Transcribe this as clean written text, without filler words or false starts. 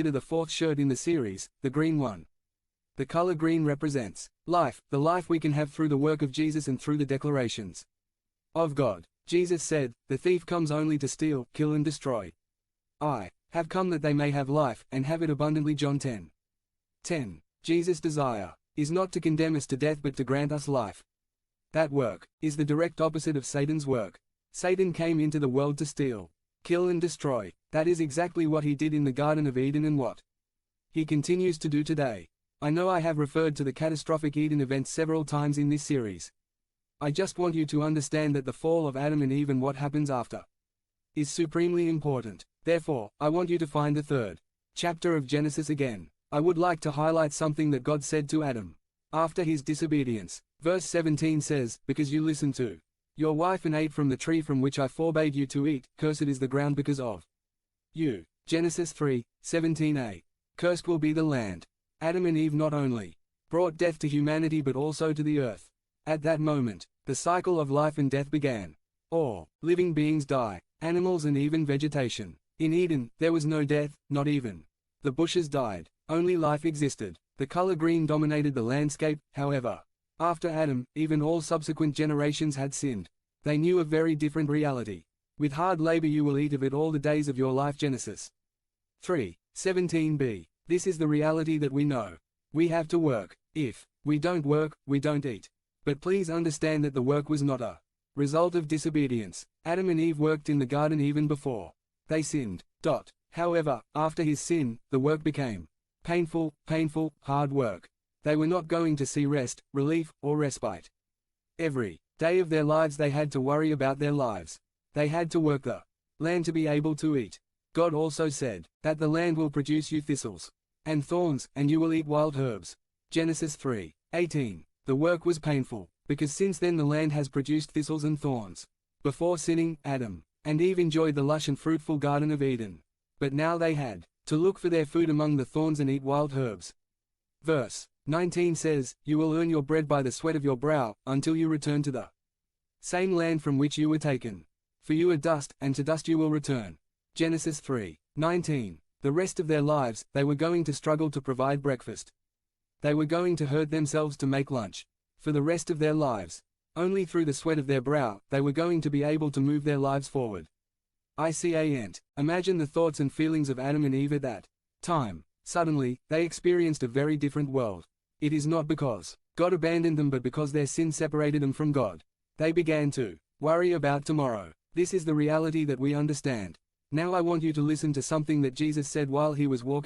the fourth shirt in the series, the green one. The color green represents life, the life we can have through the work of Jesus and through the declarations of God. Jesus said, "The thief comes only to steal, kill and destroy. I have come that they may have life, and have it abundantly." John 10:10. Jesus' desire is not to condemn us to death but to grant us life. That work is the direct opposite of Satan's work. Satan came into the world to steal, kill and destroy. That is exactly what he did in the Garden of Eden and what he continues to do today. I know I have referred to the catastrophic Eden event several times in this series. I just want you to understand that the fall of Adam and Eve and what happens after is supremely important. Therefore, I want you to find the third chapter of Genesis again. I would like to highlight something that God said to Adam after his disobedience. Verse 17 says, "Because you listened to your wife and ate from the tree from which I forbade you to eat, cursed is the ground because of you." Genesis 3:17a. Cursed will be the land. Adam and Eve not only brought death to humanity but also to the earth. At that moment, the cycle of life and death began. All living beings die, animals and even vegetation. In Eden, there was no death, not even the bushes died. Only life existed. The color green dominated the landscape, however. After Adam, even all subsequent generations had sinned. They knew a very different reality. "With hard labor you will eat of it all the days of your life." Genesis 3:17b. This is the reality that we know. We have to work. If we don't work, we don't eat. But please understand that the work was not a result of disobedience. Adam and Eve worked in the garden even before they sinned. However, after his sin, the work became painful, hard work. They were not going to see rest, relief, or respite. Every day of their lives they had to worry about their lives. They had to work the land to be able to eat. God also said that the land will produce you thistles and thorns, and you will eat wild herbs. Genesis 3:18. The work was painful, because since then the land has produced thistles and thorns. Before sinning, Adam and Eve enjoyed the lush and fruitful Garden of Eden. But now they had to look for their food among the thorns and eat wild herbs. Verse 19 says, "You will earn your bread by the sweat of your brow, until you return to the same land from which you were taken. For you are dust, and to dust you will return." Genesis 3:19. The rest of their lives, they were going to struggle to provide breakfast. They were going to hurt themselves to make lunch. For the rest of their lives, only through the sweat of their brow, they were going to be able to move their lives forward. Imagine the thoughts and feelings of Adam and Eve at that time. Suddenly, they experienced a very different world. It is not because God abandoned them but because their sin separated them from God. They began to worry about tomorrow. This is the reality that we understand. Now I want you to listen to something that Jesus said while he was walking